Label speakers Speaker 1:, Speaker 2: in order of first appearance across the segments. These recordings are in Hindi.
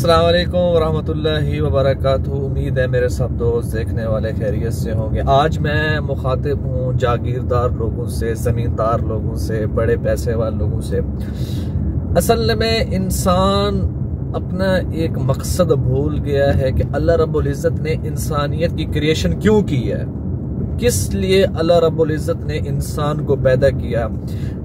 Speaker 1: अस्सलाम वालेकुम वरहमतुल्लाहि वबरकातुहू। उम्मीद है मेरे सब दोस्त देखने वाले खैरियत से होंगे। आज मैं मुखातिब हूँ जागीरदार लोगों से, ज़मींदार लोगों से, बड़े पैसे वाले लोगों से। असल में इंसान अपना एक मकसद भूल गया है कि अल्लाह रब्बुल इज़्ज़त ने इंसानियत की क्रिएशन क्यों की है, किस लिए अल्लाह रब्बुल इज़्ज़त ने इंसान को पैदा किया।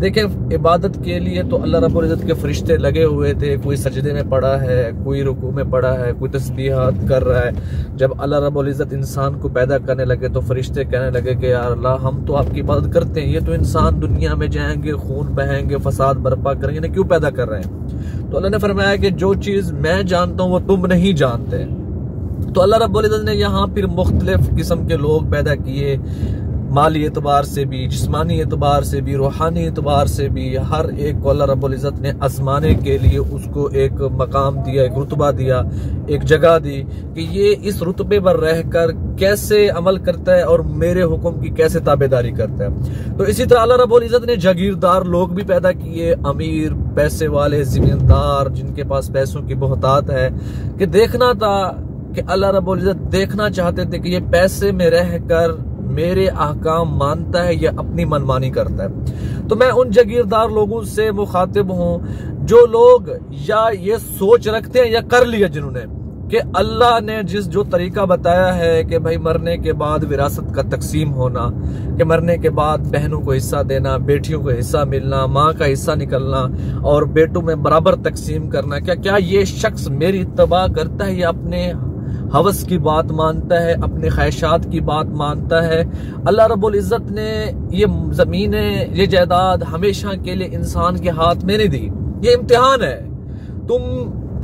Speaker 1: देखें, इबादत के लिए तो अल्लाह रब्बुल इज़्ज़त के फरिश्ते लगे हुए थे। कोई सजदे में पड़ा है, कोई रुकू में पड़ा है, कोई तस्बीहात कर रहा है। जब अल्लाह रब्बुल इज़्ज़त इंसान को पैदा करने लगे तो फरिश्ते कहने लगे कि यार अल्लाह, हम तो आपकी इबादत करते हैं, ये तो इंसान दुनिया में जाएंगे, खून बहेंगे, फसाद बर्पा करेंगे, ना क्यों पैदा कर रहे हैं। तो अल्लाह ने फरमाया कि जो चीज़ मैं जानता हूँ वो तुम नहीं जानते। तो अल्लाह रब्बुल इज़्ज़त ने यहाँ फिर मुख्तलिफ किस्म के लोग पैदा किए, माली एतबार से भी, जिस्मानी एतबार से भी, रूहानी एतबार से भी। हर एक को अल्लाह रब्बुल इज़्ज़त ने आजमाने के लिए उसको एक मकाम दिया, एक रुतबा दिया, एक जगह दी कि ये इस रुतबे पर रहकर कैसे अमल करता है और मेरे हुक्म की कैसे ताबेदारी करता है। तो इसी तरह अल्लाह रब्बुल इज़्ज़त ने जागीरदार लोग भी पैदा किए, अमीर, पैसे वाले, जिम्मेदार, जिनके पास पैसों की बहुतात है। कि देखना था कि अल्लाह रब्बुल इज़्ज़त देखना चाहते थे कि ये पैसे में रहकर मेरे अहकाम मानता है या अपनी मनमानी करता है। तो मैं उन जागीरदार लोगों से मुखातिब हूँ जो लोग या ये सोच रखते हैं या कर लिया जिन्होंने कि अल्लाह ने जो तरीका बताया है कि भाई मरने के बाद विरासत का तकसीम होना, कि मरने के बाद बहनों को हिस्सा देना, बेटियों को हिस्सा मिलना, माँ का हिस्सा निकलना और बेटों में बराबर तकसीम करना, क्या ये शख्स मेरी इत्तबा करता है या अपने हवस की बात मानता है, अपने ख्वाहिशात की बात मानता है। अल्लाह रब्बुल इज़्ज़त ने ये ज़मीनें, ये जायदाद हमेशा के लिए इंसान के हाथ में नहीं दी। ये इम्तिहान है। तुम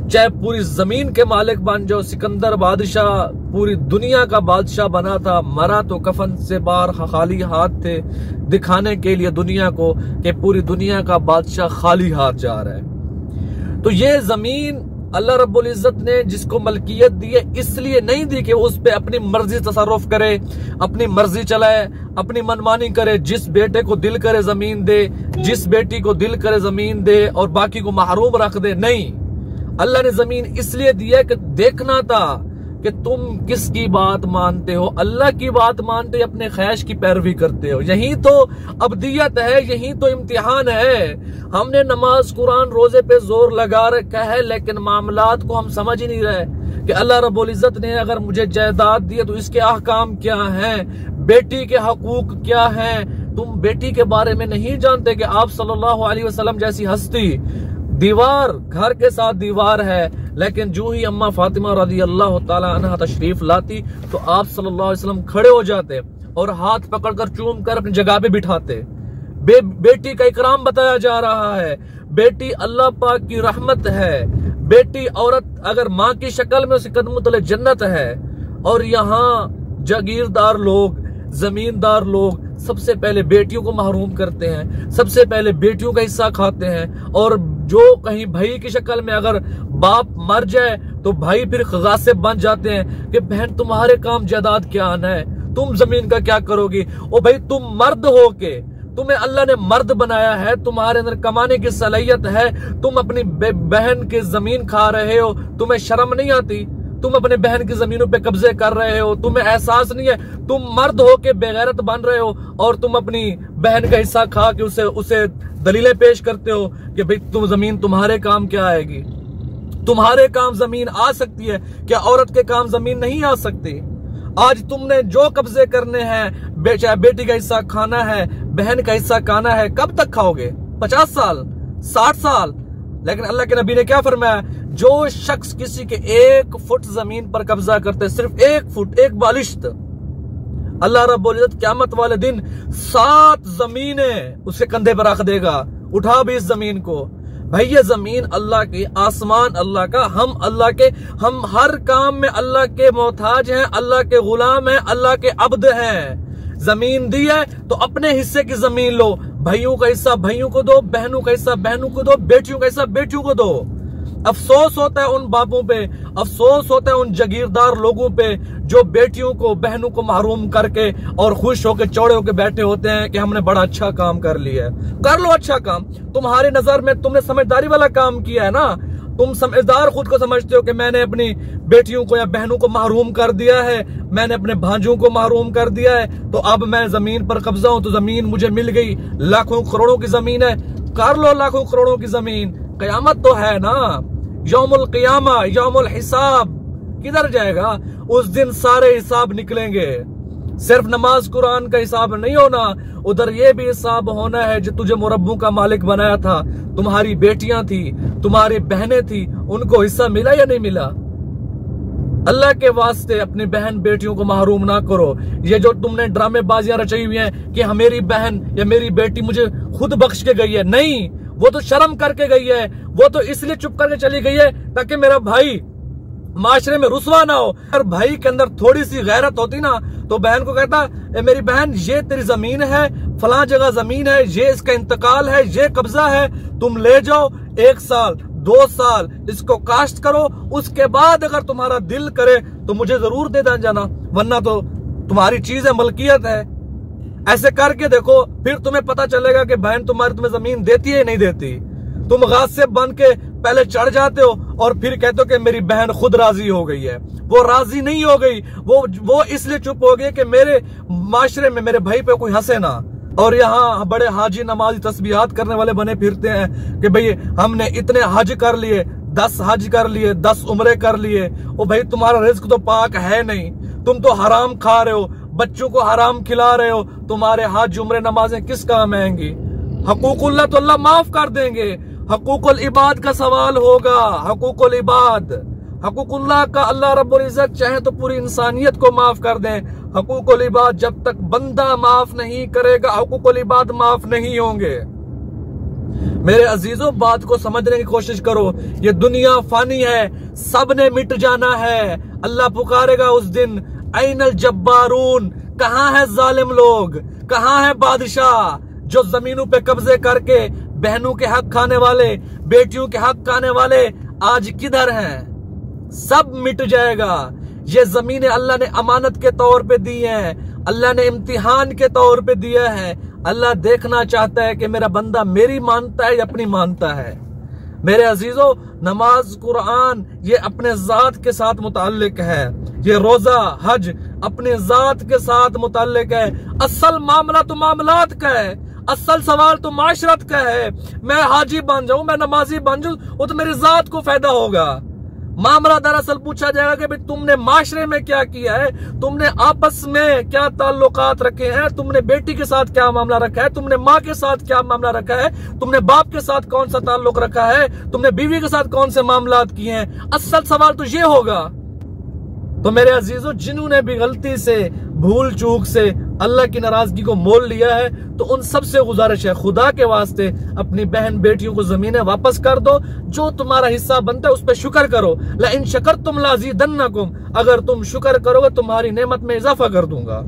Speaker 1: चाहे पूरी जमीन के मालिक बन जाओ, सिकंदर बादशाह पूरी दुनिया का बादशाह बना था, मरा तो कफन से बाहर खाली हाथ थे, दिखाने के लिए दुनिया को कि पूरी दुनिया का बादशाह खाली हाथ जा रहा है। तो ये जमीन अल्लाह रब्बुल इज़्ज़त ने जिसको मलकियत दी है, इसलिए नहीं दी कि उस पे अपनी मर्जी तसर्रुफ करे, अपनी मर्जी चलाए, अपनी मनमानी करे। जिस बेटे को दिल करे जमीन दे, जिस बेटी को दिल करे जमीन दे और बाकी को महरूम रख दे। नहीं, अल्लाह ने जमीन इसलिए दी है कि देखना था कि तुम किसकी बात मानते हो। अल्लाह की बात मानते अपने ख्वाहिश की पैरवी करते हो। यही तो अब्दियत है, यही तो इम्तिहान है। हमने नमाज, कुरान, रोजे पे जोर लगा रखा है, लेकिन मामलात को हम समझ ही नहीं रहे कि अल्लाह रब्बुल इज़्ज़त ने अगर मुझे जायदाद दी तो इसके अहकाम क्या हैं, बेटी के हकूक क्या हैं। तुम बेटी के बारे में नहीं जानते कि आप सल्लल्लाहु अलैहि वसल्लम जैसी हस्ती, दीवार, घर के साथ दीवार है, लेकिन जो ही अम्मा फातिमा रज़ी अल्लाह ताला अन्हा तशरीफ लाती तो आप सल्लल्लाहु अलैहि वसल्लम खड़े हो जाते और हाथ पकड़कर चूम कर अपनी जगह पे बिठाते। बेटी का इकराम बताया जा रहा है। बेटी अल्लाह पाक की रहमत है। बेटी औरत अगर माँ की शक्ल में उसके कदमों तले जन्नत है। और यहाँ जागीरदार लोग, जमींदार लोग सबसे पहले बेटियों को महरूम करते हैं, सबसे पहले बेटियों का हिस्सा खाते हैं। और जो कहीं भाई की शक्ल में अगर बाप मर जाए तो भाई फिर गासिब बन जाते हैं कि बहन तुम्हारे काम जायदाद क्या आना है, तुम जमीन का क्या करोगी। ओ भाई, तुम मर्द हो के, तुम्हें अल्लाह ने मर्द बनाया है, तुम्हारे अंदर कमाने की सलाहियत है, तुम अपनी बहन की जमीन खा रहे हो, तुम्हें शर्म नहीं आती? तुम अपने बहन की जमीनों पे कब्जे कर रहे हो, तुम्हें एहसास नहीं है? तुम मर्द हो के बेगैरत बन रहे हो और तुम अपनी बहन का हिस्सा खा के उसे दलीलें पेश करते हो कि भाई तुम जमीन तुम्हारे काम क्या आएगी। तुम्हारे काम जमीन आ सकती है, क्या औरत के काम जमीन नहीं आ सकती? आज तुमने जो कब्जे करने हैं, चाहे बेटी का हिस्सा खाना है, बहन का हिस्सा खाना है, कब तक खाओगे? 50 साल, 60 साल? लेकिन अल्लाह के नबी ने क्या फरमाया? जो शख्स किसी के 1 फुट जमीन पर कब्जा करते, सिर्फ 1 फुट, 1 बालिश्त, अल्लाह रब्बुल इज़्ज़त क़यामत वाले दिन 7 जमीनें उसके कंधे पर रख देगा। उठा भी इस जमीन को। भाई ये जमीन अल्लाह की, आसमान अल्लाह का, हम अल्लाह के, हम हर काम में अल्लाह के मोहताज हैं, अल्लाह के गुलाम हैं, अल्लाह के अब्द हैं। जमीन दी है तो अपने हिस्से की जमीन लो। भाइयों का हिस्सा भाइयों को दो, बहनों का हिस्सा बहनों को दो, बेटियों का हिस्सा बेटियों को दो। अफसोस होता है उन बापों पे, अफसोस होता है उन जागीरदार लोगों पे जो बेटियों को, बहनों को महरूम करके और खुश होकर चौड़े होकर बैठे होते हैं कि हमने बड़ा अच्छा काम कर लिया है। कर लो अच्छा काम, तुम्हारी नजर में तुमने समझदारी वाला काम किया है ना। तुम समझदार खुद को समझते हो कि मैंने अपनी बेटियों को या बहनों को महरूम कर दिया है, मैंने अपने भांजों को महरूम कर दिया है, तो अब मैं जमीन पर कब्जा हूं, तो जमीन मुझे मिल गई, लाखों करोड़ों की जमीन है, कर लो लाखों करोड़ों की जमीन। कयामत तो है ना, यौमुल क़ियामा, यौमुल हिसाब किधर जाएगा? उस दिन सारे हिसाब निकलेंगे। सिर्फ नमाज कुरान का हिसाब नहीं होना, उधर ये भी हिसाब होना है जो तुझे मुरब्बों का मालिक बनाया था, तुम्हारी बेटियां थी, तुम्हारी बहनें थी, उनको हिस्सा मिला या नहीं मिला? अल्लाह के वास्ते अपनी बहन बेटियों को महरूम ना करो। ये जो तुमने ड्रामेबाजियां रचाई हुई हैं कि मेरी बहन या मेरी बेटी मुझे खुद बख्श के गई है, नहीं, वो तो शर्म करके गई है, वो तो इसलिए चुप करके चली गई है ताकि मेरा भाई माशरे में रुसवा ना हो। अगर भाई के अंदर थोड़ी सी गैरत होती ना, तो बहन को कहता, मेरी बहन ये तेरी जमीन है, फलां जगह जमीन है, ये इसका इंतकाल है, ये कब्जा है, तुम ले जाओ, 1 साल 2 साल इसको काश्त करो, उसके बाद अगर तुम्हारा दिल करे तो मुझे जरूर दे जाना, वरना तो तुम्हारी चीज है, मलकियत है। ऐसे करके देखो, फिर तुम्हें पता चलेगा कि बहन तुम्हारी तुम्हें जमीन देती है नहीं देती। तुम गासिब बन के पहले चढ़ जाते हो और फिर कहते हो कि मेरी बहन खुद राजी हो गई है। वो राजी नहीं हो गई, वो इसलिए चुप हो गई कि मेरे माशरे में मेरे भाई पे कोई हंसे ना। और यहाँ बड़े हाजी नमाजी तस्बीहात करने वाले बने फिरते हैं कि भाई हमने इतने हज कर लिए, 10 हज कर लिए, 10 उम्रे कर लिए। ओ भाई, तुम्हारा रिज्क तो पाक है नहीं, तुम तो हराम खा रहे हो, बच्चों को हराम खिला रहे हो, तुम्हारे हज उम्रे नमाजें किस काम आएंगी? हकूकुल्लाह तो अल्लाह माफ कर देंगे, हकूकुल इबाद का सवाल होगा। हकूकुल इबाद, हकूकुल्लाह का अल्लाह रब्बुल इज्जत चाहे तो पूरी इंसानियत को माफ कर दें, हकूकुल इबाद जब तक बंदा माफ नहीं करेगा, हकूकुल इबाद माफ नहीं होंगे। मेरे अजीजों, बात को समझने की कोशिश करो। ये दुनिया फानी है, सब ने मिट जाना है। अल्लाह पुकारेगा उस दिन, ऐनल जब्बारून, कहाँ है जालिम लोग, कहाँ है बादशाह जो जमीनों पे कब्जे करके बहनों के हक खाने वाले, बेटियों के हक खाने वाले, आज किधर हैं? सब मिट जाएगा। ये जमीनें अल्लाह ने अमानत के तौर पे दी हैं, अल्लाह ने इम्तिहान के तौर पे दिया है। अल्लाह देखना चाहता है कि मेरा बंदा मेरी मानता है या अपनी मानता है। मेरे अजीजों, नमाज कुरान ये अपने जात के साथ मुताल्लिक है, ये रोजा हज अपने जात के साथ मुताल्लिक है। असल मामला तो मामलात का है, असल सवाल तो माशरत का है। मैं हाजी बन जाऊं, मैं नमाजी बन जाऊं, वो तो मेरी जात को फायदा होगा। मामला दरअसल पूछा जाएगा कि भाई तुमने माशरे में क्या किया है, तुमने आपस में क्या ताल्लुकात रखे हैं, तुमने बेटी के साथ क्या मामला रखा है, तुमने माँ के साथ क्या मामला रखा है, तुमने बाप के साथ कौन सा ताल्लुक रखा है, तुमने बीवी के साथ कौन से मामलात किए हैं। असल सवाल तो ये होगा। तो मेरे अजीजों, जिन्होंने भी गलती से, भूल चूक से अल्लाह की नाराजगी को मोल लिया है, तो उन सब से गुजारिश है, खुदा के वास्ते अपनी बहन बेटियों को जमीनें वापस कर दो। जो तुम्हारा हिस्सा बनता है उस पर शुक्र करो। ला इन शकरतुम लाज़ीदन्नकुम, अगर तुम शुक्र करोगे तुम्हारी नेमत में इजाफा कर दूंगा।